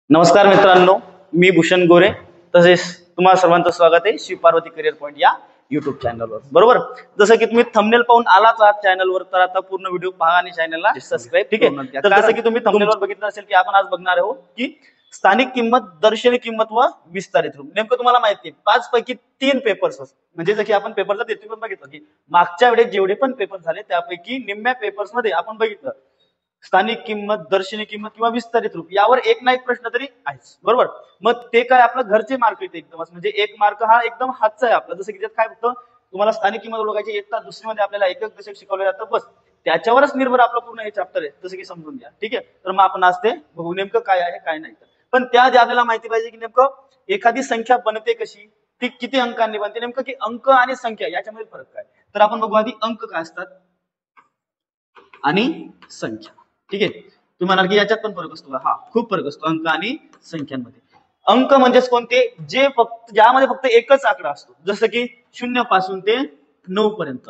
नमस्कार मित्रांनो, मी भूषण गोरे. तसेच तुम्हाला सर्वांचं स्वागत आहे श्री पार्वती करिअर पॉइंट या युट्यूब चॅनलवर. बरोबर, जसं की तुम्ही थंबनेल पाहून आलाच आहात चॅनलवर, तर आता पूर्ण व्हिडिओ पहा आणि चॅनलला सबस्क्राईब. ठीक आहे, तर जसं की तुम्ही थंबनेलवर बघितलं असेल की आपण आज बघणार आहोत की स्थानिक किंमत, दर्शनी किंमत व विस्तारित रूप. नेमकं तुम्हाला माहिती आहे 5 पैकी 3 पेपर्स, म्हणजे जसं की आपण पेपरचा देतो पण बघितलं की मागच्या वेळेस जेवढे पण पेपर झाले त्यापैकी निम्म्या पेपर्स मध्ये आपण बघितलं स्थानिक किंमत, दर्शनी किंमत किंवा विस्तारित रूप यावर एक ना एक प्रश्न तरी आहेच. बरोबर, मग ते काय आपलं घरचे मार्क येते एकदमच, म्हणजे एक मार्क हा एकदम हातचा आहे आपला. जसं की त्यात काय फक्त तुम्हाला स्थानिक किंमत ओळखायची येतात, दुसरीमध्ये आपल्याला एक एक दशक शिकवलं जातं, बस त्याच्यावरच निर्भर आपलं पूर्ण हे चॅप्टर आहे. जसं की समजून घ्या. ठीक आहे, तर मग आपण आज ते बघू नेमकं काय आहे काय नाही. पण त्याआधी आपल्याला माहिती पाहिजे की नेमकं एखादी संख्या बनते कशी, ती किती अंकांनी बनते, नेमकं की अंक आणि संख्या याच्यामध्ये फरक काय. तर आपण बघू आधी अंक काय असतात आणि संख्या. ठीक आहे, तुम्ही म्हणाल की याच्यात पण फरक असतो. हा, खूप फरक असतो अंक आणि संख्यांमध्ये. अंक म्हणजेच कोणते, जे फक्त ज्यामध्ये फक्त एकच आकडा असतो, जसं की 0 पासून ते 9 पर्यंत.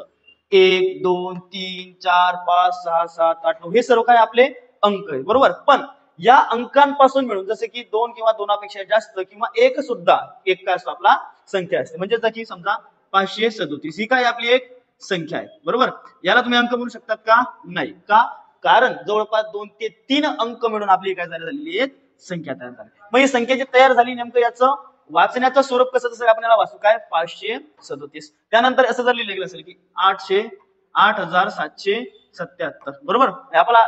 1 2 3 4 5 6 7 8 9 हे सर्व काय आपले अंक आहे. बरोबर, पण या अंकांपासून मिळून जसे की 2 किंवा 2पेक्षा जास्त किंवा एक सुद्धा एक काय असतो आपला संख्या असते. म्हणजे जर की समजा 537 ही काय आपली एक संख्या आहे. बरोबर, याला तुम्ही अंक म्हणू शकतात का? नाही. का? कारण जवळपास 2 ते 3 अंक मिळून आपली काय झालेली एक संख्या तयार झाली. मग ही संख्या जी तयार झाली, नेमकं याचं वाचण्याचं स्वरूप कसं, जसं आपण याला वाचू काय 537. त्यानंतर असं जर लिहिलं असेल की 8777. बरोबर,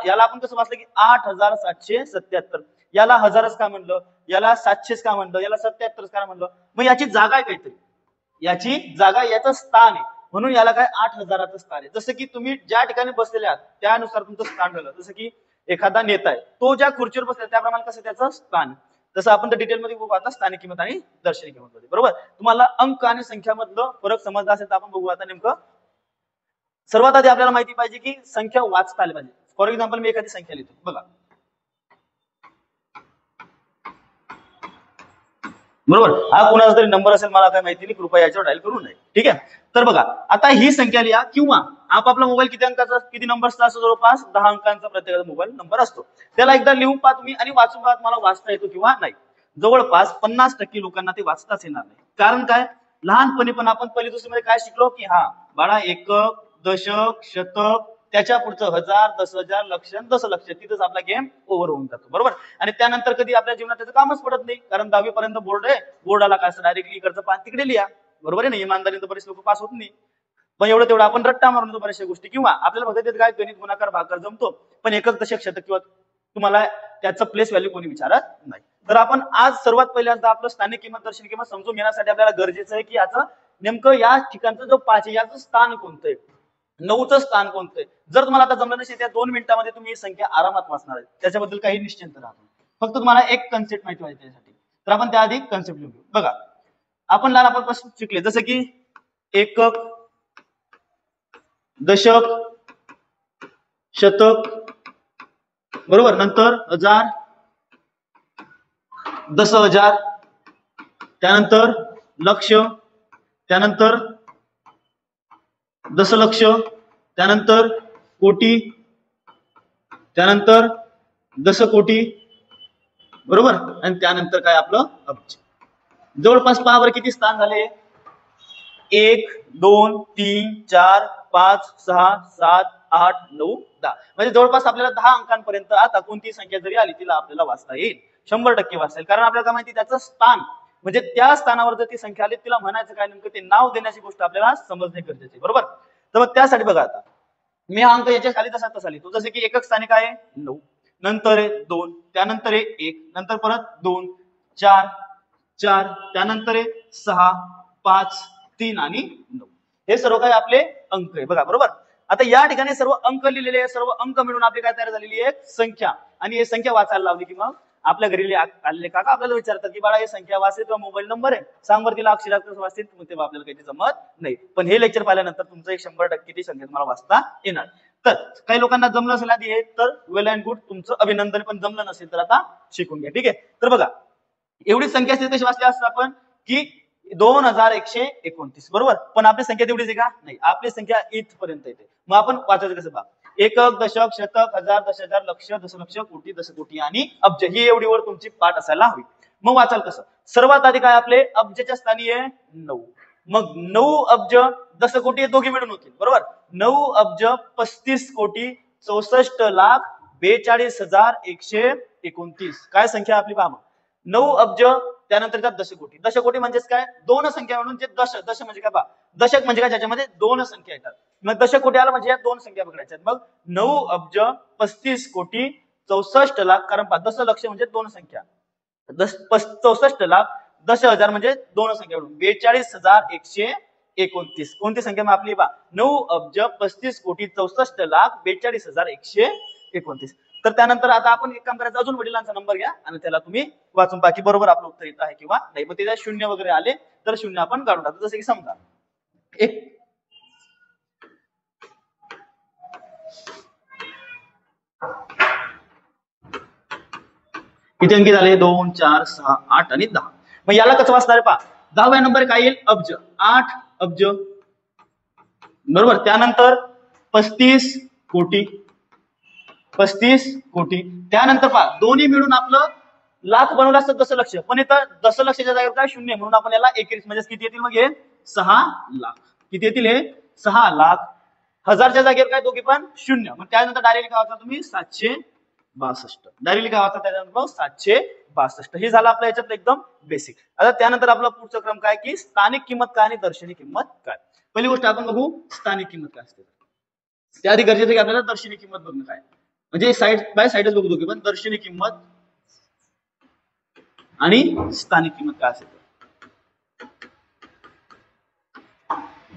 याला आपण कसं वाचलं की 8777. याला हजारच का म्हणलं, याला 700 का म्हणलं, याला 77 का म्हणलं. मग याची जागा आहे काहीतरी, याची जागा याचं स्थान आहे, म्हणून याला काय 8000चं स्थान आहे. जसं की तुम्ही ज्या ठिकाणी बसलेले आहात त्यानुसार तुमचं स्थान ठरलं. जसं की एखादा नेता आहे, तो ज्या खुर्चीवर बसला त्याप्रमाणे कसं त्याचं स्थान. तसं आपण तर डिटेलमध्ये बघू आता स्थानिक किंमत आणि दर्शनी किंमत मध्ये. बरोबर, तुम्हाला अंक आणि संख्यामधलं फरक समजला असेल तर आपण बघू आता नेमकं. सर्वात आधी आपल्याला माहिती पाहिजे की संख्या वाचता आली पाहिजे. फॉर एक्झाम्पल मी एखादी संख्या लिहितो बघा. बरोबर, हा कोणाचा तरी नंबर असेल, मला काय माहिती नाही, कृपया याच्यावर डायल करू नये. ठीक आहे, तर बघा आता ही संख्या लिहा, किंवा आपला मोबाईल किती अंकाचा, किती नंबरचा असतो, जवळपास 10 अंकांचा प्रत्येकाचा मोबाईल नंबर असतो. त्याला एकदा लिहून पहा तुम्ही आणि वाचून पहा मला वाचता येतो किंवा नाही. जवळपास 50% लोकांना ते वाचताच येणार नाही. कारण काय, लहानपणी पण आपण पहिली दुसरीमध्ये काय शिकलो की हा बाळा एकक, दशक, शतक, त्याच्या पुढचं हजार, 10,000, लक्ष, दशलक्ष, तिथंच आपला गेम ओव्हर होऊन जातो. बरोबर, आणि त्यानंतर कधी आपल्या जीवनात त्याचं कामच पडत नाही, कारण 10वी पर्यंत बोर्ड आहे, बोर्डाला काय डायरेक्टली इकडचं पान तिकडे लिहा. बरोबर आहे ना, इमानदारीनं बरेच लोक पास होत नाही. पण एवढं तेवढं आपण रट्टा मारून देतो बऱ्याचशा गोष्टी, किंवा आपल्याला फक्त काय गणित, गुणाकार, भागाकार जमतो, पण एकक, दशक, शतक किंवा तुम्हाला त्याचं प्लेस व्हॅल्यू कोणी विचारत नाही. तर आपण आज सर्वात पहिल्यांदा आपलं स्थानिक किंमत, दर्शनी किंमत समजून घेण्यासाठी आपल्याला गरजेचं आहे की याचं नेमकं या ठिकाणचं जो 5 आहे याचं स्थान कोणतं आहे, 9चं स्थान कोणतं आहे. जर तुम्हाला आता जमलं नसेल त्या 2 मिनिटांमध्ये तुम्ही ही संख्या आरामात वाचणार आहे, त्याच्याबद्दल काही निश्चिंत राहा. फक्त तुम्हाला एक कन्सेप्ट माहिती पाहिजे त्यासाठी. तर आपण त्याआधी कन्सेप्ट लिहू. बघा, आपण लहानपणापासून शिकले जसं की एकक, दशक, शतक, बरोबर, नंतर हजार, 10,000, त्यानंतर लक्ष, त्यानंतर दशलक्ष, त्यानंतर कोटी, त्यानंतर दशकोटी. बरोबर, आणि त्यानंतर काय आपलं अब्ज. जवळपास पहा बरं किती स्थान झाले, 1 2 3 4 5 6 7 8 9 10. म्हणजे जवळपास आपल्याला 10 अंकांपर्यंत आता कोणती संख्या जरी आली तिला आपल्याला वाचता येईल, 100% वाचता येईल. कारण आपल्याला काय माहिती त्याचं स्थान, म्हणजे त्या स्थानावर जर ती संख्या आली तिला म्हणायचं काय, नेमकं ते नाव देण्याची गोष्ट आपल्याला समजणे गरजेचे आहे. बरोबर, तर मग त्यासाठी बघा आता मी हा अंक याच्या खाली तसा लिहितो. जसं की एकक स्थानिक आहे 9, नंतर आहे 2, त्यानंतर आहे 1, नंतर परत 2 4 4, त्यानंतर आहे 6 5 3 आणि 9. हे सर्व काय आपले अंक आहे. बघा, बरोबर, आता या ठिकाणी सर्व अंक लिहिलेले आहे, सर्व अंक मिळून आपली काय तयार झालेली आहे संख्या. आणि हे संख्या वाचायला लावली की मग आपल्या घरी आलेले काका आपल्याला विचारतात की बाळा हे संख्या वाचते किंवा मोबाईल नंबर आहे, सांग बरं तिला अक्षरात कसं वाचते. तेव्हा आपल्याला काही जमत नाही, पण हे लेक्चर पाहिल्यानंतर तुमचं 100% ती संख्या तुम्हाला वाचता येणार. तर काही लोकांना जमलं असेल आधी हे, तर वेल अँड गुड, तुमचं अभिनंदन. पण जमलं नसेल तर आता शिकून घ्या. ठीक आहे, तर बघा एवढी संख्या असते कशी वाचली असतं आपण की 2129. बरोबर, पण आपली संख्या तेवढीच आहे का? नाही, आपली संख्या इथपर्यंत येते. मग आपण वाचायचं कसं पहा. एकक, दशक, शतक, हजार, दश हजार, लक्ष, दशलक्ष, कोटी, दशकोटी आणि अब्ज ही एवढी वर तुमची पाठ असायला हवी. मग वाचाल कसं? सर्वात आधी काय आपले अब्जच्या स्थानी आहे 9. मग 9 अब्ज दशकोटी हे दोघे मिळून होतील बरोबर. 9 अब्ज 35 कोटी 64,42,129 काय संख्या आपली पहा. 9 अब्ज त्यानंतर त्यात दशकोटी. दशकोटी म्हणजेच काय? दोन संख्या म्हणून जे दश म्हणजे काय पहा, दशक म्हणजे काय ज्याच्यामध्ये दोन संख्या येतात. मग दशकोटी आला म्हणजे या दोन संख्या पकडायच्या. मग 9 अब्ज 35 कोटी 64 लाख, कारण पहा दशलक्ष म्हणजे दोन संख्या, 64 लाख, 10,000 म्हणजे दोन संख्या मिळून 42,129. कोणती संख्या मग आपली पहा? 9 अब्ज 35 कोटी 64 लाख 42,129. तर त्यानंतर आता आपण एक काम करायचं, अजून वडिलांचा नंबर घ्या आणि त्याला तुम्ही वाचून पहा की बरोबर आपलं उत्तर येत आहे किंवा नाही. मग त्याच्यात शून्य वगैरे आले तर शून्य आपण काढून टाकतो. जसं की समजा एक किती अंकी झाले? 2, 4, 6, 8 आणि 10. मग याला कसं वाचणार आहे पहा. 10व्या नंबर काय येईल? अब्ज. 8 अब्ज बरोबर. त्यानंतर 35 कोटी, 35 कोटी. त्यानंतर पहा दोन्ही मिळून आपलं लाख बनवलं असतं दशलक्ष, पण इथं दशलक्षच्या जागेवर काय शून्य म्हणून आपण याला 21 म्हणजे किती येतील मग हे 6 लाख. किती येतील हे? 6 लाख. हजारच्या जागेवर काय दोघी पण शून्य. मग त्यानंतर डायरेक्ट काय वाचा तुम्ही 762. डायरेक्टली काय वाचा त्यानंतर मग 762. हे झालं आपल्या याच्यात एकदम बेसिक. आता त्यानंतर आपला पुढचा क्रम काय की स्थानिक किंमत काय आणि दर्शनी किंमत काय. पहिली गोष्ट आपण बघू स्थानिक किंमत काय असते. त्याआधी गरजेचं की आपल्याला दर्शनी किंमत बघणं काय, म्हणजे साइड बाय साइडच बघू दोघी पण. दर्शनी किंमत आणि स्थानिक किंमत काय असेल.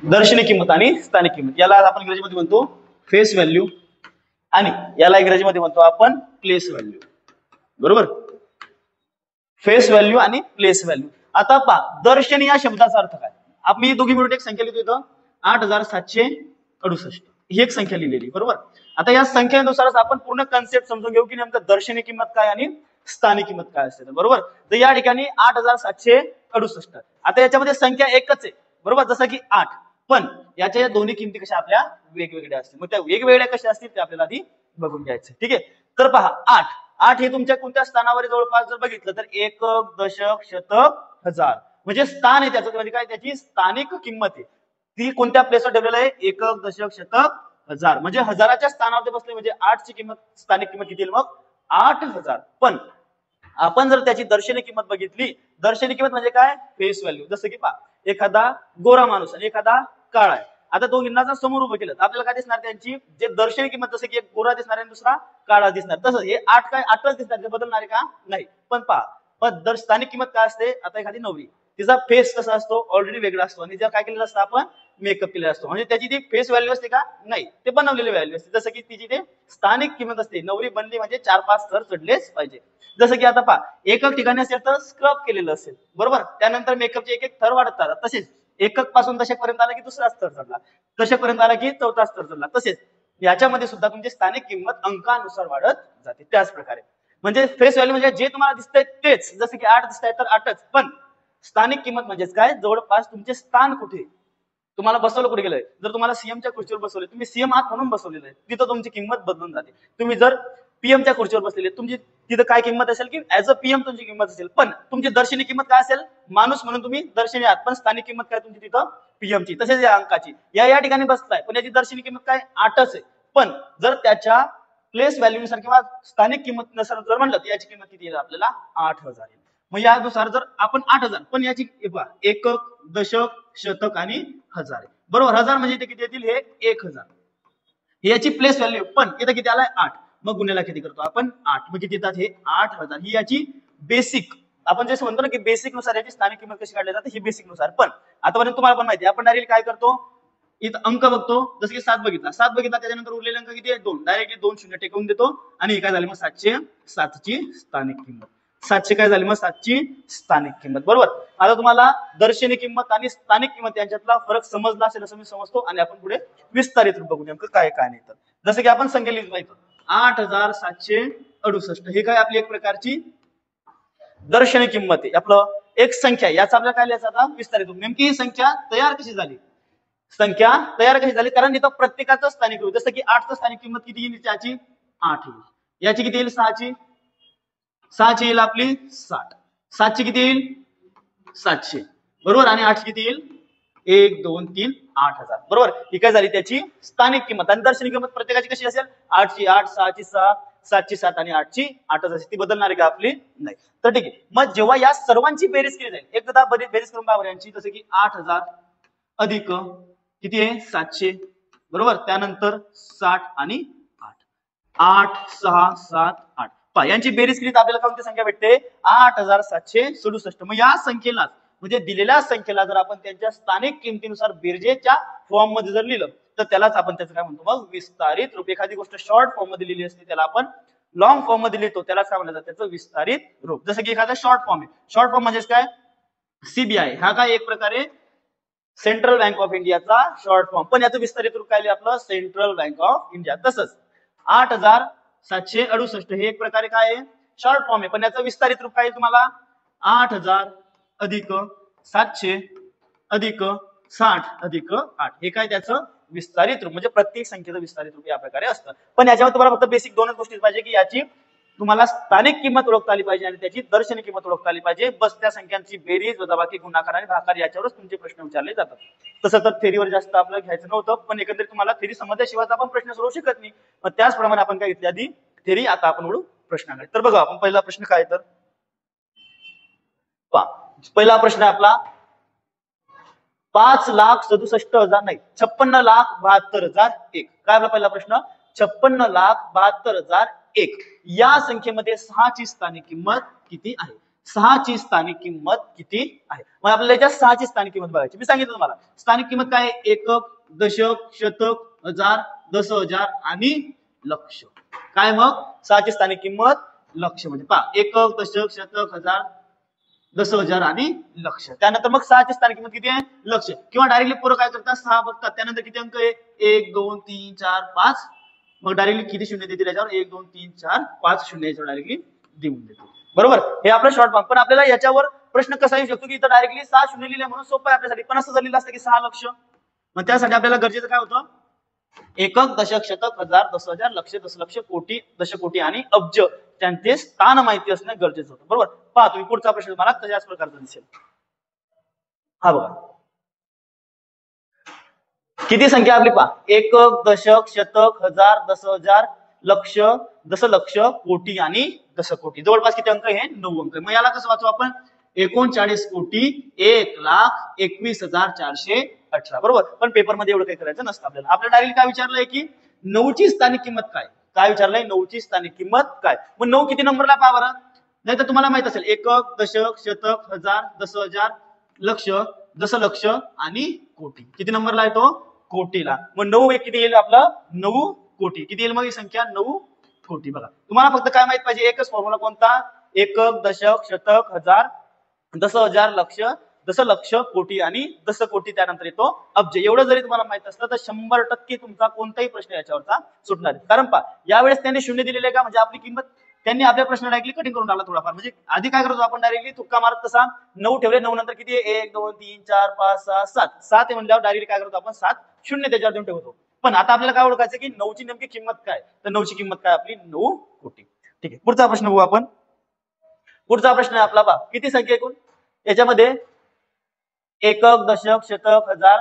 दर्शनी किंमत आणि स्थानिक किंमत याला आपण इंग्रजीमध्ये म्हणतो फेस व्हॅल्यू आणि याला इंग्रजीमध्ये म्हणतो आपण प्लेस व्हॅल्यू बरोबर. फेस व्हॅल्यू आणि प्लेस व्हॅल्यू. आता पहा दर्शनी या शब्दाचा अर्थ काय. मी दोघी मिळून एक संख्या लिहितो इथं 8,768 ही एक संख्या लिहिलेली बरोबर. आता या संख्येनुसारच आपण पूर्ण कन्सेप्ट समजून घेऊ की नेमकं दर्शनी किंमत काय आणि स्थानिक किंमत काय असते बरोबर. तर या ठिकाणी 8,768. आता याच्यामध्ये संख्या एकच आहे बरोबर, जसं की 8, पण याच्या दोन्ही किमती कशा आपल्या वेगवेगळ्या असतील. मग त्या वेगवेगळ्या कशा असतील ते आपल्याला आधी बघून घ्यायचं. ठीक आहे. तर पहा 8 हे तुमच्या कोणत्या स्थानावर जवळपास जर बघितलं तर एकक, दशक, शतक, हजार म्हणजे स्थान आहे त्याचं, म्हणजे काय त्याची स्थानिक किंमत आहे ती कोणत्या प्लेसवर ठेवलेलं आहे. एकक, दशक, शतक, हजार म्हणजे हजाराच्या स्थानावर बसले म्हणजे 8 ची किंमत स्थानिक किंमत किती येईल मग 8,000. पण आपण जर त्याची दर्शनी किंमत बघितली, दर्शनी किंमत म्हणजे काय फेस व्हॅल्यू. जसं की पहा एखादा गोरा माणूस आणि एखादा काळा आहे. आता दोघींना जर समोर उभं केलं तर आपल्याला काय दिसणार त्यांची जे दर्शनी किंमत, जसं की एक गोरा दिसणार आणि दुसरा काळा दिसणार. तसं हे 8 काय 8च दिसणार, ते बदलणार आहे का नाही. पण पहा पण स्थानिक किंमत काय असते. आता एखादी नवरी तिचा फेस कसा असतो ऑलरेडी वेगळा असतो आणि जर काय केलेलं असतं आपण मेकअप केलेला असतो, म्हणजे त्याची ती फेस व्हॅल्यू असते का नाही, ते बनवलेली व्हॅल्यू असते. जसं की तिची ते स्थानिक किंमत असते. नवरी बनली म्हणजे 4-5 थर चढलेच पाहिजे. जसं की आता पहा एकक ठिकाणी असेल तर स्क्रब केलेलं असेल बरोबर, त्यानंतर मेकअपचे एक थर वाढत राहतात. तसेच एकक पासून दशकपर्यंत आला की दुसरा स्तर चढला, दशकपर्यंत आला की चौथा स्तर चढला. तसेच याच्यामध्ये सुद्धा तुमची स्थानिक किंमत अंकानुसार वाढत जाते. त्याच प्रकारे म्हणजे फेस व्हॅल्यू म्हणजे जे तुम्हाला दिसतंय तेच, जसं की 8 दिसतंय तर 8च, पण स्थानिक किंमत म्हणजेच काय जवळपास तुमचे स्थान कुठे, तुम्हाला बसवलं कुठे गेलंय. जर तुम्हाला सीएमच्या खुर्चीवर बसवले, तुम्ही सीएम आहात म्हणून बसवलेलं आहे, तिथं तुमची किंमत बदलून जाते. तुम्ही जर पीएमच्या खुर्चीवर बसलेले तुमची तिथं काय किंमत असेल की ऍज अ पीएम तुमची किंमत असेल, पण तुमची दर्शनी किंमत काय असेल माणूस म्हणून तुम्ही दर्शनी आहात, पण स्थानिक किंमत काय तुमची तिथं पीएमची. तसेच या अंकाची या ठिकाणी बसताय पण याची दर्शनी किंमत काय 8च आहे, पण जर त्याच्या प्लेस व्हॅल्यूनुसार किंवा स्थानिक किंमतीनुसार जर म्हणलं तर याची किंमत किती येईल आपल्याला 8,000 येईल. मग यानुसार जर आपण 8,000 पण याची एकक, दशक, शतक आणि हजार बरोबर. हजार म्हणजे इथे किती येतील हे 1,000 याची प्लेस व्हॅल्यू, पण इथं किती आलाय 8, मग गुन्ह्याला किती करतो आपण 8, मग किती येतात हे 8,000. ही याची बेसिक, आपण जसं म्हणतो ना की बेसिक नुसार याची स्थानिक किंमत कशी काढली जाते ही बेसिक नुसार. पण आतापर्यंत तुम्हाला पण माहिती आहे आपण डायरेक्ट काय करतो इथं अंक बघतो, जसं की 7 बघितला त्याच्यानंतर उरलेले अंक किती आहे 2, डायरेक्टली 2 शून्य टेकवून देतो आणि हे काय झाले मग 707 ची स्थानिक किंमत. 700 काय झाली मग 7 ची स्थानिक किंमत बरोबर. आता तुम्हाला दर्शनी किंमत आणि स्थानिक किंमत यांच्यातला फरक समजला असेल असं मी समजतो आणि आपण पुढे विस्तारित बघू नेमकं काय काय नाही. तर जसं की आपण संख्या लिहिली पाहिजे 8,768 हे काय आपली एक प्रकारची दर्शनी किंमत आहे. आपलं एक संख्या याचा आपल्याला काय लिहायचं आता विस्तारित. नेमकी ही संख्या तयार कशी झाली संख्या तयार कशी झाली, कारण इथं प्रत्येकाचं स्थानिक रूप, जसं की 8चं स्थानिक किंमत किती येईल, त्याची 8 येईल, याची किती येईल 6ची येईल आपली 60, 7ची किती येईल 700, बरोबर, आणि 8ची किती येईल 1 2 3 8000, बरोबर. ही काय झाली त्याची स्थानिक किंमत. आणि दर्शनी किंमत प्रत्येकाची कशी असेल, 8ची 8, 6ची 6, 7ची 7 आणि 8ची 8च असेल, ती बदलणार आहे का आपली, नाही. तर ठीक आहे, मग जेव्हा या सर्वांची बेरीज केली जाईल, एकदा बेरीज करून पहा यांची, जसं की 8000 अधिक किती आहे 700, बरोबर, त्यानंतर 60 आणि 8 6 7 8, पहा यांची बेरीज केली तर आपल्याला कोणती संख्या भेटते, 8767. मग या संख्येला म्हणजे दिलेल्या संख्येला जर आपण त्यांच्या स्थानिक किमतीनुसार बेरजेच्या फॉर्म मध्ये जर लिहिलं तर त्यालाच आपण त्याचं काय म्हणतो, मग विस्तारित रूप. एखादी गोष्ट शॉर्ट फॉर्म मध्ये लिहिली असते त्याला आपण लॉंग फॉर्म मध्ये लिहितो, त्यालाच काय म्हणतात, त्याचं विस्तारित रूप. जसं की एखादा शॉर्ट फॉर्म आहे, शॉर्ट फॉर्म म्हणजे काय, सीबीआय हा काय एक प्रकारे सेंट्रल बँक ऑफ इंडियाचा शॉर्ट फॉर्म, पण याचं विस्तारित रूप काय आपलं सेंट्रल बँक ऑफ इंडिया. तसंच 8768 हे एक प्रकारे काय आहे शॉर्ट फॉर्म आहे, पण याचं विस्तारित रूप काय तुम्हाला 8000 अधिक 700 अधिक 60 अधिक 8, हे काय त्याचं विस्तारित रूप, म्हणजे प्रत्येक संख्येचं विस्तारित रूप या प्रकारे असतं. पण याच्यावर तुम्हाला फक्त बेसिक दोनच गोष्टी पाहिजे, की याची तुम्हाला स्थानिक किंमत ओळखता आली पाहिजे आणि त्याची दर्शनी किंमत ओळखता आली पाहिजे. बस त्या संख्यांची बेरीज वजाबाकी गुणाकार आणि भागाकार याच्यावरच तुमचे प्रश्न विचारले जातात. तसं तर थेरीवर जास्त आपल्याला घ्यायचं नव्हतं, पण एकंदरीत तुम्हाला थेरी समजल्याशिवाय आपण प्रश्न सोडवू शकत नाही. मग त्याचप्रमाणे आपण काय घेतली आधी थेरी, आता आपण वळू प्रश्नाकडे. तर बघा आपण पहिला प्रश्न काय, तर पहिला प्रश्न आहे आपला 5,67,000 नाही 56,72,001. काय आपला पहिला प्रश्न, 56,72,001 या संख्येमध्ये 6ची स्थानिक किंमत किती आहे, 6ची स्थानिक किंमत किती आहे. मग आपल्याला याच्या 6ची स्थानिक किंमत बघायची. मी सांगितलं तुम्हाला स्थानिक किंमत काय, एकक दशक शतक हजार दस हजार आणि लक्ष. काय मग 6ची स्थानिक किंमत लक्ष, म्हणजे पहा एकक दशक शतक हजार दस हजार आणि लक्ष. त्यानंतर मग 6ची स्थानिक किंमत किती आहे लक्ष, किंवा डायरेक्टली पोरं काय करतात 6 बघतात, त्यानंतर किती अंक आहे 1 2 3 4 5, मग डायरेक्टली किती शून्य देतील याच्यावर 1 2 3 4 5 शून्य याच्यावर डायरेक्टली देऊन देतो, बरोबर. हे आपलं शॉर्ट फॉर्म. पण आपल्याला याच्यावर प्रश्न कसा येऊ शकतो, की इथं डायरेक्टली 6 शून्य लिहिले म्हणून सोपं आहे आपल्यासाठी, पण असं झालेलं असतं की 6 लक्ष. मग त्यासाठी आपल्याला गरजेचं काय होतं, एकक दशक शतक हजार दस हजार लक्ष दशलक्ष कोटी दशकोटी आणि अब्ज त्यांचे स्थान माहिती असणे गरजेचं होतं, बरोबर. पहा तुम्ही पुढचा प्रश्न तुम्हाला तशाच प्रकारचा दिसेल. हा बघा किती संख्या आपली, पहा एकक दशक शतक हजार दस हजार लक्ष दशलक्ष कोटी आणि दशकोटी, जवळपास किती अंक हे 9 अंक. मग याला कसं वाचू आपण, 39,21,21,418, बरोबर. पण पेपरमध्ये एवढं काही करायचं नसतं आपल्याला. आपल्याला डायरेक्ट काय विचारलंय की 9ची स्थानिक किंमत काय, काय विचारलंय 9ची स्थानिक किंमत काय. मग 9 किती नंबरला पहा बरं, नाही तर तुम्हाला माहित असेल एकक दशक शतक हजार दस हजार लक्ष दशलक्ष आणि कोटी, किती नंबरला आहे तो कोटीला. मग 9 एक किती येईल आपलं 9 कोटी, किती येईल मग ही संख्या 9 कोटी. बघा तुम्हाला फक्त काय माहित पाहिजे, एकच फॉर्म्युला कोणता, एकक दशक शतक हजार दस हजार लक्ष दशलक्ष कोटी आणि दशकोटी, त्यानंतर येतो अब्ज. एवढं जरी तुम्हाला माहित असलं तर 100% तुमचा कोणताही प्रश्न याच्यावरचा सुटणार आहे. कारण पहा यावेळेस त्यांनी शून्य दिलेले का, म्हणजे आपली किंमत त्यांनी आपल्या प्रश्न डायरेक्टली कटिंग करून टाकला थोडाफार. म्हणजे आधी काय करतो आपण डायरेक्टली तुक्का मारत तसा 9 ठेवले, 9 नंतर किती आहे 1 2 3 4 5 6 7 7 आहे म्हणल्यावर डायरेक्टली काय करतो आपण 7 शून्य त्याच्यावर देऊन ठेवतो. पण आता आपल्याला काय ओळखायचं की 9ची नेमकी किंमत काय, तर 9ची किंमत काय आपली 9 कोटी. ठीक आहे, पुढचा प्रश्न बघू आपण. पुढचा प्रश्न आहे आपला, पहा किती संख्या एकूण याच्यामध्ये एकक दशक शतक हजार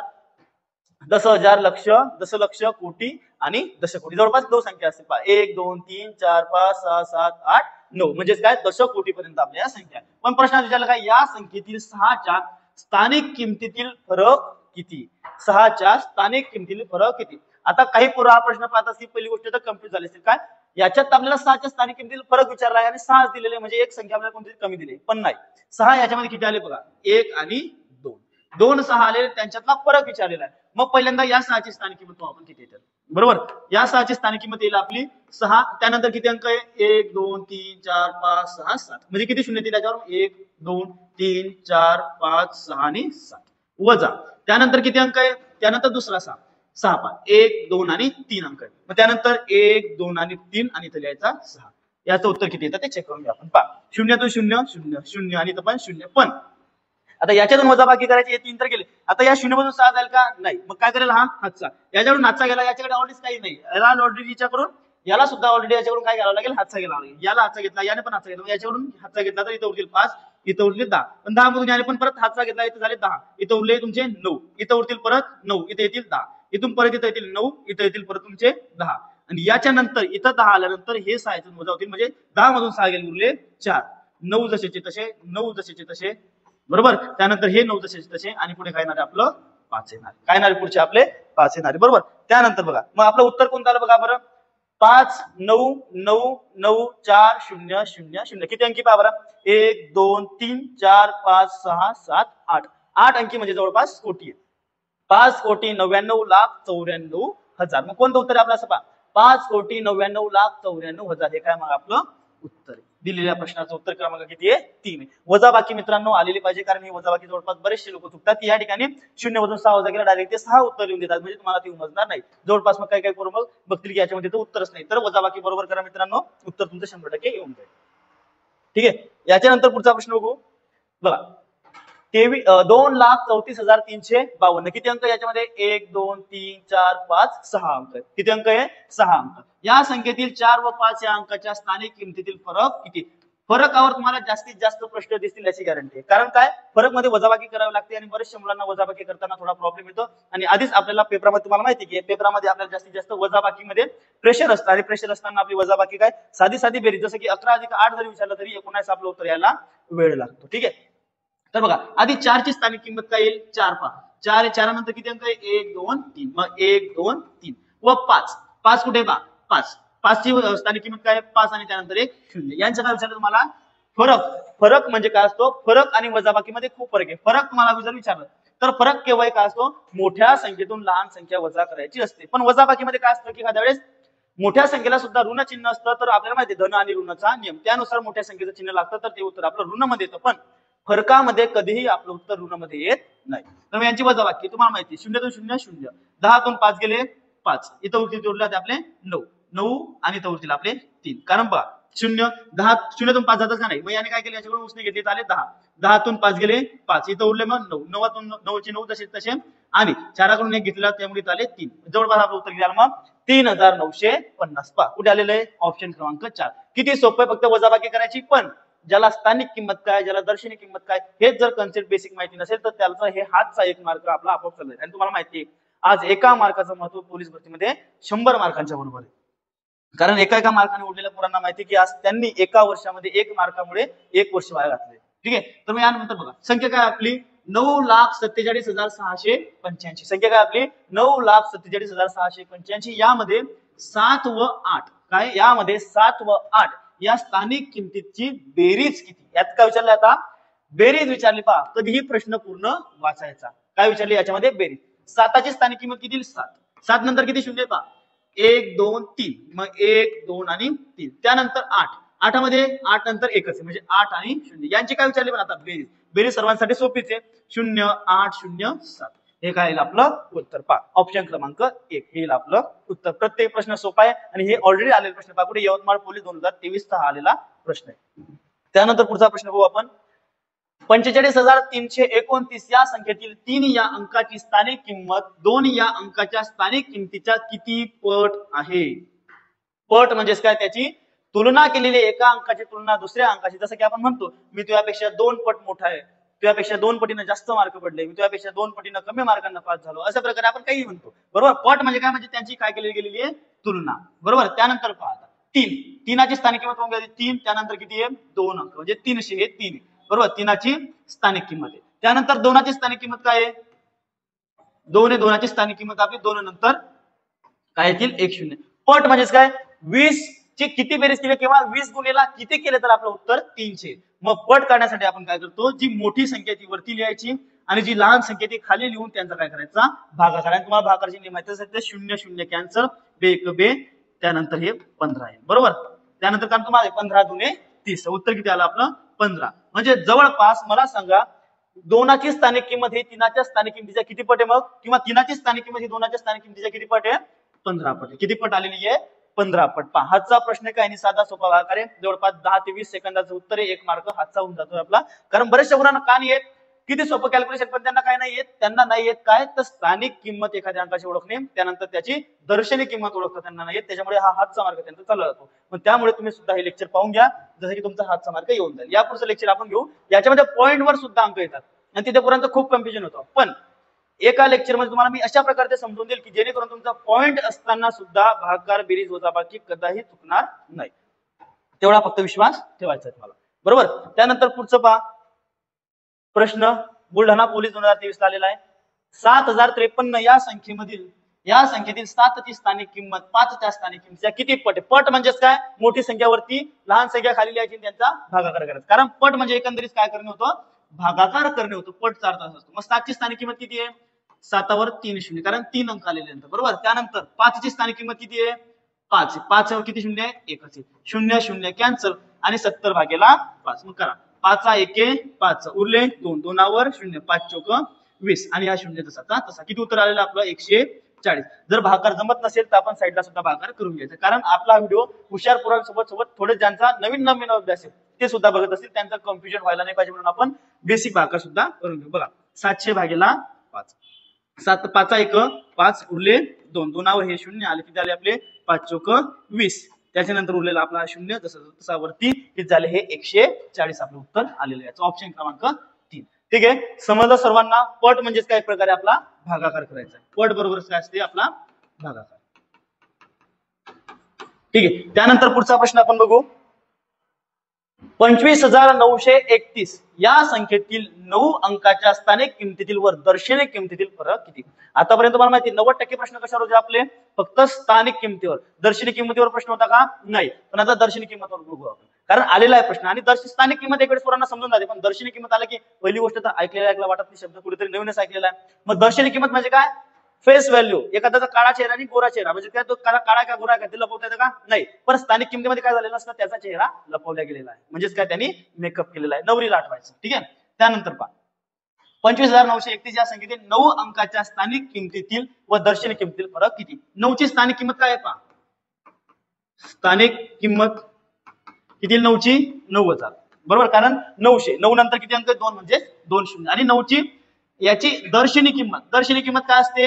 दस हजार लक्ष दशलक्ष कोटी आणि दशकोटी, जवळपास 9 संख्या असतील. पहा 1 2 3 4 5 6 7 8 9, म्हणजे काय दशकोटी पर्यंत आपल्या या संख्या. पण प्रश्न विचारला काय, या संख्येतील 6च्या स्थानिक किमतीतील फरक किती, 6च्या स्थानिक किमतीतील फरक किती. आता काही पूर्व हा प्रश्न पाहत असतील पहिली गोष्ट तर कन्फ्युज झाली असेल, काय याच्यात आपल्याला 6च्या स्थानिक किमतीतील फरक विचारला आहे आणि 6 दिलेले, म्हणजे एक संख्या आपल्याला कोणती कमी दिली, पण नाही 6 याच्यामध्ये किती आले बघा 1 आणि 2, 2 6 आले, त्यांच्यातला फरक विचारलेला आहे. मग पहिल्यांदा या 6ची स्थानिक किंमत आपण किती येते, बरोबर. या 6ची स्थानिक किंमत येईल आपली 6, त्यानंतर किती अंक आहे 1 2 3 4 5 6 7, म्हणजे किती शून्य येतील त्याच्यावर 1 2 3 4 5 6 आणि 7 वजा, त्यानंतर किती अंक आहे, त्यानंतर दुसरा 6 6 5 1 2 आणि 3 अंक आहे. मग त्यानंतर 1 2 आणि 3 आणि इथे लिहायचा 6. याचं उत्तर किती येतं ते चेक करून घ्या आपण. पहा शून्यातून शून्य शून्य शून्य आणि इथं पण शून्य, पण आता याच्यातून वजाबाकी करायची, हे 3 तर गेले. आता या 0 मधून 6 जाईल का? नाही. मग काय करेल? हा हातचा, याच्याकडून हातचा गेला, याच्याकडे ऑलरेडी काही नाही, याला ऑलरेडी याच्याकडून, याला सुद्धा ऑलरेडी याच्याकडून काय घ्यावं लागेल? हातचा घ्यावा लागेल. याला हातचा घेतला, याने पण हातचा घेतला, याच्याकडून हातचा घेतला तर इथं उरतील 5, इथं उरतील 10. पण 10 मधून याने पण परत हातचा घेतला, इथं झाले 10, इथं उरले तुमचे 9, इथं उरतील परत 9, इथे येतील 10, इथून परत इथं येतील 9, इथं येतील परत तुमचे 10. आणि याच्या नंतर इथं 10 आल्यानंतर हे 6 इथून वजा होतील, म्हणजे 10 मधून 6 गेले, उरले 4. 9 जसेचे तसे, 9 जसेचे तसे, बरोबर. त्यानंतर हे 9 जसेचे तसे, आणि पुढे काय येणार आपलं? 5 येणार. काय येणार पुढचे आपले? 5 येणार, बरोबर. त्यानंतर बघा मग आपलं उत्तर कोणतं आलं बघा बरं. 5 9 9 9 4 0 0 0. किती अंकी पहा बरं? 1 2 3 4 5 6 7 8. 8 अंकी म्हणजे जवळपास कोटी आहे. 5,99,94,000. मग कोणतं उत्तर आहे आपलं? असं पहा, 5,99,94,000. हे काय मग आपलं उत्तर आहे. दिलेल्या प्रश्नाचं उत्तर क्रमांक किती आहे? 3 आहे. वजाबाकी मित्रांनो आलेली पाहिजे, कारण ही वजाबाकी जवळपास बरेचसे लोक चुकतात. या ठिकाणी 0 मधून 6 वजा केला, डायरेक्ट ते 6 उत्तर लिहून देतात, म्हणजे तुम्हाला ती उमजणार नाही. जवळपास मग काय काय करू, मग बघतील की याच्यामध्ये तर उत्तरच नाही. तर वजाबाकी बरोबर करा मित्रांनो, उत्तर तुमचं 100% येऊन जाईल. ठीक आहे. याच्यानंतर पुढचा प्रश्न बघू बघा. 2,34,352. किती अंक याच्यामध्ये? 1 2 3 4 5 6 अंक. किती अंक आहे? 6 अंक. या संख्येतील 4 व 5 या अंकाच्या स्थानिक किमतीतील फरक किती? फरकावर तुम्हाला जास्तीत जास्त प्रश्न दिसतील याची गॅरंटी आहे. कारण काय, फरक मध्ये वजाबाकी करावी लागते, आणि बरेचशा मुलांना वजाबाकी करताना थोडा प्रॉब्लेम येतो. आणि आधीच आपल्याला पेपरामध्ये तुम्हाला माहिती की पेपरामध्ये आपल्याला जास्तीत जास्त वजाबाकीमध्ये प्रेशर असतं, आणि प्रेशर असताना आपली वजाबाकी काय, साधी साधी बेरीज, जसं की 11 अधिक 8 जरी विचारलं तरी 19 आपलं उत्तर यायला वेळ लागतो. ठीक आहे. तर बघा आधी 4 ची स्थानिक किंमत काय येईल? 4 पहा. 4 आहे, 4 नंतर किती अंक आहे? 1 2 3. मग 1 2 3 व 5. 5 कुठे पहा? 5. 5 ची स्थानिक किंमत काय? 5 आणि त्यानंतर एक 0. यांचं काय विचारलं तुम्हाला? फरक. फरक म्हणजे काय असतो? फरक आणि वजाबाकीमध्ये खूप फरक आहे. फरक तुम्हाला जर विचारलं तर फरक केव्हा काय असतो? मोठ्या संख्येतून लहान संख्या वजा करायची असते. पण वजाबाकीमध्ये काय असतं की एखाद्या वेळेस मोठ्या संख्येला सुद्धा ऋण चिन्ह असतं, तर आपल्याला माहिती आहे धन आणि ऋणाचा नियम, त्यानुसार मोठ्या संख्येचं चिन्ह लागतं, तर ते उत्तर आपलं ऋणामध्ये येतं. पण फरकामध्ये कधीही आपलं उत्तर ऋणामध्ये येत नाही. तर यांची वजाबाकी तुम्हाला माहिती आहे, 0 2 0 0. 10 तून 5 गेले 5, इथं उरले आपले 9 9, आणि इथं उरतील आपले 3. कारण पहा 0 10, 0 तून 5 जातच का नाही, मग याने काय केलं? याच्याकडून उसने घेतले, आले 10. 10 तून 5 गेले 5, इथं उरले मग 9. 9 तून 9 चे 9 तसे तसे, आणि 4 कडून एक घेतलेला, त्यामुळे इथं आले 3. जवळपास आपलं उत्तर किती मग? 3,950. पहा कुठे आलेलं आहे? ऑप्शन क्रमांक 4. किती सोपं आहे, फक्त वजाबाकी करायची. पण ज्याला स्थानिक किंमत काय, ज्याला दर्शनी किंमत काय, हेच जर कन्सेप्ट बेसिक माहिती नसेल तर त्याचा हे हातचा 1 मार्क आपला आपोआप चाललाय. आणि तुम्हाला माहिती आहे आज एका मार्काचं महत्व पोलीस भरतीमध्ये 100 मार्कांच्या बरोबर आहे. कारण एका मार्काने उडलेल्या पोरांना माहिती की आज त्यांनी एका वर्षामध्ये 1 मार्कामुळे 1 वर्ष वाया घातले. ठीक आहे. तर मग यानंतर बघा संख्या काय आपली? 9,47,685. संख्या काय आपली? 9,47,685. यामध्ये 7 व 8 काय? यामध्ये 7 व 8 या स्थानिक किमतीची बेरीज किती? यात काय विचारलं? आता बेरीज विचारली. पहा कधीही प्रश्न पूर्ण वाचायचा. काय विचारली याच्यामध्ये? बेरीज. 7ची स्थानिक किंमत किती? 7. 7 नंतर किती शून्य? पहा 1 2 3. मग 1 2 आणि 3. त्यानंतर 8. 8 मध्ये 8 नंतर एकच आहे, म्हणजे 8 आणि 0. यांची काय विचारली? पण आता बेरीज. बेरीज सर्वांसाठी सोपीच आहे. 0 8 0 7. हे काय येईल आपलं उत्तर? पहा ऑप्शन क्रमांक 1 हे येईल आपलं उत्तर. प्रत्येक प्रश्न सोपा आहे, आणि हे ऑलरेडी आलेले प्रश्न. पहा कुठे? यवतमाळ पोलीस 2023 चा आलेला प्रश्न आहे. त्यानंतर पुढचा प्रश्न बघू आपण. 45,329 या संख्येतील 3 या अंकाची स्थानिक किंमत 2 या अंकाच्या स्थानिक किमतीच्या किती पट आहे? पट म्हणजेच काय? त्याची तुलना केलेली, एका अंकाची तुलना दुसऱ्या अंकाची. जसं की आपण म्हणतो मी तुझ्यापेक्षा 2 पट मोठा आहे, तुझ्यापेक्षा 2 पटीने जास्त मार्क पडले, मी तुझ्यापेक्षा 2 पटीने कमी मार्कांना पास झालो, अशा प्रकारे आपण काही म्हणतो. बरोबर. पट म्हणजे काय? म्हणजे त्यांची काय केली गेलेली आहे? तुलना. बरोबर. त्यानंतर पहा 3. 3ची स्थानिक किंमत म्हणजे 3. त्यानंतर किती आहे? 2 अंक, म्हणजे 300 हे 3. बरोबर. 3ची स्थानिक किंमत आहे. त्यानंतर 2ची स्थानिक किंमत काय आहे? 2 आहे. 2ची स्थानिक किंमत आपली 2 नंतर काय येतील? 1 0. पट म्हणजेच काय? 20 ची किती बेरीज केली किंवा 20 गुणिले किती केले तर आपलं उत्तर 300. मग पट काढण्यासाठी आपण काय करतो? जी मोठी संख्या ती वरती लिहायची, आणि जी लहान संख्या ती खाली लिहून त्यांचा काय करायचा? भागाकार. आणि तुम्हाला भागाकारची नियम माहिती असेल, 0 0 कॅन्सल, बे 1 बे, त्यानंतर हे 15 आहे. बरोबर. त्यानंतर काय तुम्हाला 15 दुने 30. उत्तर किती आलं आपलं? 15. म्हणजे जवळपास मला सांगा 2ची स्थानिक किंमत ही 3च्या स्थानिक किमतीच्या किती पट आहे? मग किंवा 3ची स्थानिक किंमत ही 2च्या स्थानिक किमतीच्या किती पट आहे? 15 पट. किती पट आलेली आहे? 15 पट. पहा हातचा प्रश्न काय? आणि साधा सोपा भागाकार आहे. जवळपास 10 ते 20 सेकंदाचं उत्तर आहे. 1 मार्क हातचा होऊन जातोय आपला. कारण बरेचशा मुलांना का नाही येत? किती सोपं कॅल्क्युलेशन, पण त्यांना काय नाही येत, त्यांना नाही येत काय तर स्थानिक किंमत एखाद्या अंकाची ओळखणे, त्यानंतर त्याची दर्शनी किंमत ओळखता त्यांना नाही येत, त्याच्यामुळे हा हातचा मार्ग त्यांचा चालला जातो. पण त्यामुळे तुम्ही सुद्धा हे लेक्चर पाहून घ्या, जसं की तुमचा हातचा मार्ग येऊन जाईल. या पुढचं लेक्चर आपण घेऊ, याच्यामध्ये पॉईंटवर सुद्धा अंक येतात आणि तिथे पर्यंत खूप कन्फ्युजन होतं, पण एका लेक्चर मध्ये तुम्हाला मी अशा प्रकारे समजून देईल की जेणेकरून तुमचा पॉईंट असताना सुद्धा भागाकार बेरीज वजाबाकी कदाही चुकणार नाही. तेवढा फक्त विश्वास ठेवायचा आहे तुम्हाला, बरोबर. त्यानंतर पुढचं पहा प्रश्न, बुलढाणा पोलीस 2023 आलेला आहे. 7053 या संख्येतील 7 ची स्थानिक किंमत 5 च्या स्थानिक किंमतीच्या किती पट आहे? पट म्हणजेच काय, मोठी संख्यावरती लहान संख्या खाली लिहायची त्यांचा भागाकार करायचा. कारण पट म्हणजे एकंदरीत काय करणे होतं, भागाकार करणे होतं. पटचा अर्थ असतो. मग 7 ची स्थानिक किंमत किती आहे? 7 वर 3 शून्य, कारण 3 अंक आलेले नंतर, बरोबर. त्यानंतर 5 ची स्थानिक किंमत किती आहे? 5. 5 वर किती शून्य आहे? 1 आहे. 0 0 कॅन्सल आणि 70 भागेला 5. मग करा 5 1 5 उरले 2, 2 वर 0, 5 चौक 20 आणि हा शून्य तसा तसा. किती उत्तर आलेलं आपलं? 140. जर भागाकार जमत नसेल तर आपण साईडला सुद्धा भागाकार करून घ्यायचा, कारण आपला व्हिडिओ हुशार पोरांसोबत थोडे ज्यांचा नवीन अभ्यास आहे ते सुद्धा बघत असतील, त्यांचा कन्फ्युजन व्हायला नाही पाहिजे म्हणून आपण बेसिक भागाकार सुद्धा करून घेऊ. बघा 700 भागेला 5, 7 5 1 5 उरले 2, 2 वर हे शून्य आले, किती आले आपले? 5 चौक 20. त्याच्यानंतर उरलेला आपला शून्य तसा वरती किती झाले? हे 140 आपलं उत्तर आलेलं आहे. याचा ऑप्शन क्रमांक 3. ठीक आहे, समजलं सर्वांना? पट म्हणजेच काय प्रकारे आपला भागाकार करायचा. पट बरोबर काय असते? आपला भागाकार. ठीक आहे, त्यानंतर पुढचा प्रश्न आपण बघू. 25,931 या संख्येतील 9 अंकाच्या स्थानिक किमतीतील व दर्शनी किमतीतील फरक किती? आतापर्यंत तुम्हाला माहिती 90% प्रश्न कशावर होते आपले? फक्त स्थानिक किमतीवर. दर्शनी किमतीवर प्रश्न होता का? नाही. पण आता दर्शनी किंमतीवर बघू आपण, कारण आलेला आहे प्रश्न. आणि स्थानिक किंमत एक वेळेस पोरांना समजून जाते, पण दर्शनी किंमत आला की पहिली गोष्ट तर ऐकला वाटत नाही शब्द, कुठेतरी नवीनच ऐकलेला आहे. मग दर्शनी किंमत म्हणजे काय? Face value. एखाद्याचा काळा चेहरा आणि गोरा चेहरा म्हणजे काय, तो काळा का गोरा का ते लपवता येतं का? नाही. पण स्थानिक किमतीमध्ये काय झालेलं असतं? त्याचा चेहरा लपवला गेलेला आहे, म्हणजेच काय, त्यांनी मेकअप केलेला आहे, नवरीला आठवायचं. ठीक आहे, त्यानंतर पहा 25,931 या संख्येतील 9 अंकाच्या स्थानिक किमतीतील व दर्शनी किमतीतील फरक किती? 9 ची स्थानिक किंमत काय आहे पहा. स्थानिक किंमत किती? 9 ची 9000, बरोबर. कारण 900, 9 नंतर किती अंक? 2 म्हणजे 2 शून्य. आणि 9 ची याची दर्शनी किंमत काय असते?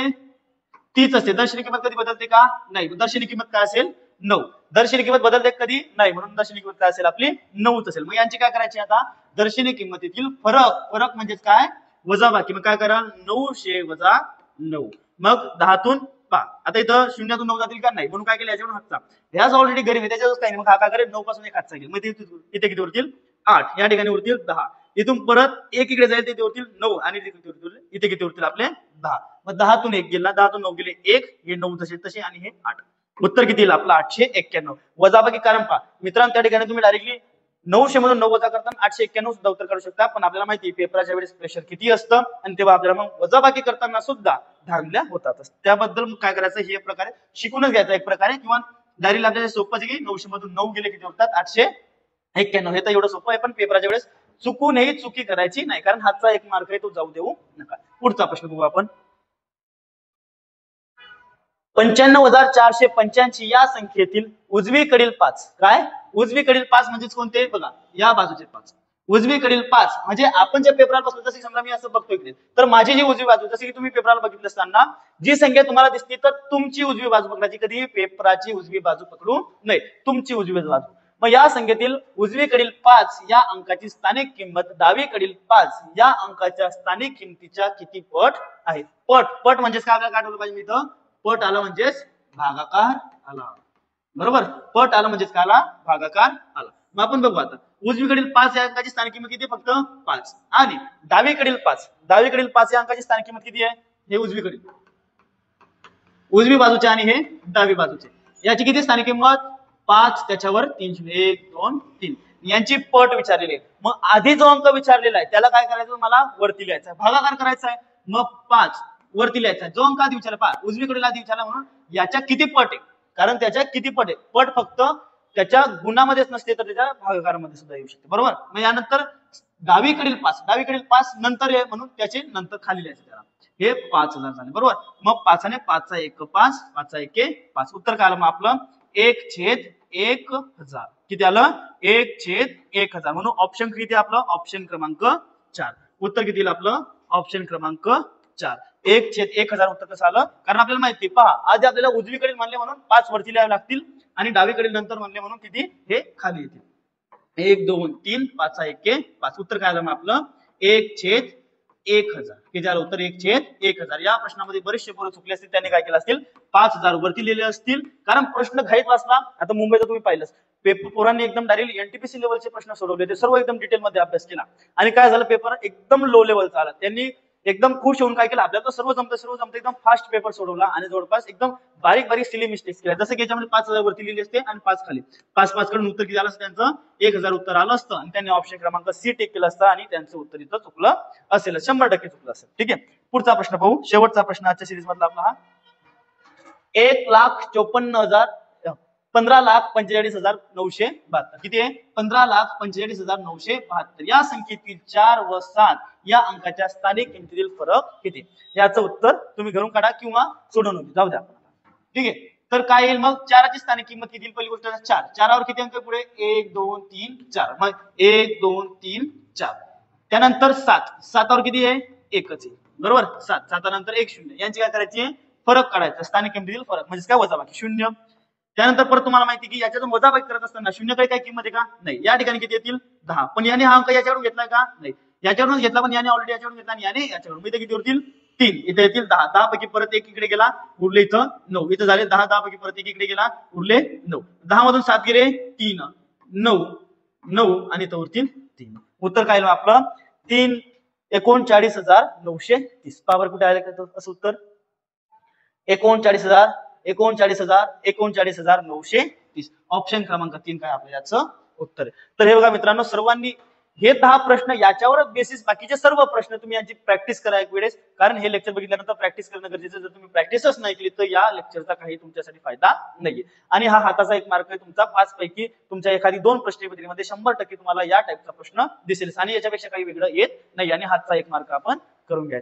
तीच असते. दर्शनी किंमत कधी बदलते का? नाही. दर्शनी किंमत काय असेल? 9. दर्शनी किंमत बदलते कधी? नाही. म्हणून दर्शनी किंमत काय असेल? आपली 9च असेल. मग यांची काय करायची आता? दर्शनी किंमतीतील फरक म्हणजेच काय? वजाबाकी. मग काय करा? 900 वजा 9. मग 10तून पहा. आता इथं 0तून 9 जातील का? नाही. म्हणून काय केलं? याच्यावरून हातचा, ह्याच ऑलरेडी गरीब आहे त्याच्यावर काही नाही. मग हा काय करेल? 9 पासून एक हातचा घेईल. मग इथे किती उरतील? 8. या ठिकाणी उरतील 10. इथून परत एक इकडे जाईल, तिथे उरतील 9 आणि इथे किती उरतील आपले? 10. मग 10तून 1 गेला, 10तून 9 गेले 1, हे 9 तसे आणि हे 8. उत्तर किती येईल आपलं? 891. वजाबाकी कारण पहा मित्रांनो, त्या ठिकाणी तुम्ही डायरेक्टली 900 मधून 9 वजा करताना 891 सुद्धा उत्तर काढू शकता, पण आपल्याला माहिती पेपराच्या वेळेस प्रेशर किती असतं आणि तेव्हा आपल्याला मग वजाबाकी करताना सुद्धा धांदल्या होतातच. त्याबद्दल काय करायचं? हे प्रकारे शिकूनच घ्यायचं एक प्रकारे, किंवा डायरेक्ट आपल्याला सोपं आहे की 900 मधून 9 गेले किती होतात? 891. हे तर एवढं सोपं आहे, पण पेपराच्या वेळेस चुकूनही चुकी करायची नाही, कारण हातचा एक मार्क आहे तो जाऊ देऊ नका. पुढचा प्रश्न बघू आपण. 95,485 या संख्येतील उजवीकडील 5 काय? उजवीकडील 5 म्हणजेच कोणते? बघा या बाजूचे 5. उजवीकडील 5 म्हणजे आपण ज्या पेपराला बसलो, जसे समजा मी असं बघतोय इकडे, तर माझी जी उजवी बाजू, जसे की तुम्ही पेपराला बघितलं असताना जी संख्या तुम्हाला दिसते, तर तुमची उजवी बाजू पकडायची. कधी पेपराची उजवी बाजू पकडू नये, तुमची उजवी बाजू. मग या संख्येतील उजवीकडील 5 या अंकाची स्थानिक किंमत डावीकडील 5 या अंकाच्या स्थानिक किमतीच्या किती पट आहे? पट म्हणजेच काय? आपल्याला आठवलं पाहिजे इथं. पट आला म्हणजेच भागाकार आला, बरोबर. पट आला म्हणजेच काय आला? भागाकार आला. मग आपण बघू आता उजवीकडील 5 या अंकाची स्थानिक किंमत किती? फक्त 5. आणि डावीकडील 5 या अंकाची स्थानिक किंमत किती आहे? हे उजवी बाजूचे आणि हे डावी बाजूचे, याची किती स्थानिक किंमत? 5 त्याच्यावर 3 1 2 3 यांची पट विचारलेली आहे. मग आधी जो अंक विचारलेला आहे त्याला काय करायचं? मला वरती लिहायचा, भागाकार करायचा आहे. मग 5 वरती लिहायचा. जो अंक आधी विचारला, पहा उजवीकडे आधी विचारला म्हणून याच्या किती पट आहे, कारण त्याच्या किती पट आहे. पट फक्त त्याच्या गुणामध्येच नसते, तर त्याच्या भागाकारामध्ये सुद्धा येऊ शकते, बरोबर. मग यानंतर डावीकडील 5 नंतर आहे म्हणून त्याचे नंतर खाली लिहायचं. त्याला हे 5000 झाले, बरोबर. मग 5 ने 5 1 5 5 1 5. उत्तर काय आलं मग आपलं? 1/1000. किती आलं? 1/1000. म्हणून ऑप्शन किती आपलं? ऑप्शन क्रमांक 4. उत्तर किती येईल आपलं ऑप्शन क्रमांक 4. 1/1000 उत्तर कसं आलं कारण आपल्याला माहिती पहा आधी आपल्याला उजवीकडे म्हणले म्हणून 5 वरती लिहावे लागतील आणि डावीकडे नंतर म्हणले म्हणून किती हे खाली येतील. 1 2 3 5 1 5 उत्तर काय आलं मग आपलं 1/1000. किती झालं उत्तर 1/1000. या प्रश्नामध्ये बरेचसे पोरं चुकले असतील त्यांनी काय केलं असतील 5000 वरती लिहिले असतील कारण प्रश्न घाईत वाचला. आता मुंबईचा तुम्ही पाहिलंच पेपर पोरांनी एकदम डायरेक्ट एनटीपीसी लेवलचे प्रश्न सोडवले ते सर्व एकदम डिटेल मध्ये अभ्यास केला आणि काय झालं पेपर एकदम लो लेवलचा आला. त्यांनी एकदम खुश होऊन काय केलं आपल्याला तर सर्व जमतं एकदम फास्ट पेपर सोडवला आणि जवळपास एकदम बारीक बारीक सिली मिस्टेक्स केल्या. जसं की याच्यामध्ये 5000 वरती लिहिली असते आणि 5 खाली 5 कडून उत्तर किती आलं असतं त्यांचं 1000 उत्तर आलं असतं आणि त्यांनी ऑप्शन क्रमांक सी टिक केलं असतं आणि त्यांचं उत्तर इथं चुकलं असेल 100% चुकलं असेल. ठीक आहे पुढचा प्रश्न पाहू. शेवटचा प्रश्न आजच्या सिरीज मधला आपला हा 15,45,972 किती आहे 15,45,972 या संख्येतील 4 व 7 या अंकाच्या स्थानिक किमतीतील फरक किती. याचं उत्तर तुम्ही घरून काढा किंवा सोडवून जाऊ द्या. ठीक आहे तर काय येईल मग 4ची स्थानिक किंमत किती येईल पहिली गोष्ट 4 4वर किती अंक पुढे 1 2 3 4 मग 1 2 3 4 त्यानंतर 7वर किती आहे एकच आहे बरोबर 7 नंतर 1 0 यांची काय करायची आहे फरक काढायचा स्थानिक किमतीतील फरक म्हणजे काय वजाबाकी 0. त्यानंतर परत तुम्हाला माहिती की याच्यातून वजाबाकी करत असताना 0 काही काय किंमत आहे का नाही या ठिकाणी किती येतील 10 पण याने हा अंक याच्याकडून घेतलाय का नाही याच्यावरून घेतला पण याने ऑलरेडी याच्याकडून घेतला आणि याने याच्याकडून इथे किती होतील 3 इथे येतील 10 पैकी परत 1 इकडे गेला उरले इथं 9 इथं झाले 10 पैकी परत 1 इकडे गेला उरले 9 10 मधून 7 गेले 3 9 आणि इथं उरतील 3. उत्तर काय आपलं 39,930 पावर कुठे आले का असं उत्तर 39,930 ऑप्शन क्रमांक 3 काय आपलं याचं उत्तर आहे. तर हे बघा मित्रांनो सर्वांनी हे 10 प्रश्न याच्यावर बेसिस बाकीचे सर्व प्रश्न तुम्ही यांची प्रॅक्टिस करा एक वेळेस कारण हे लेक्चर बघितल्यानंतर प्रॅक्टिस करणं गरजेचं जर तुम्ही प्रॅक्टिसच नाही केली तर या लेक्चरचा काही तुमच्यासाठी फायदा नाहीये. आणि हा हाताचा एक मार्क आहे तुमचा 5 पैकी तुमच्या एखादी 2 प्रश्नपत्रिकेमध्ये 100% तुम्हाला या टाईपचा प्रश्न दिसेल आणि याच्यापेक्षा काही वेगळं येत नाही आणि हातचा एक मार्क आपण करून घ्यायचा.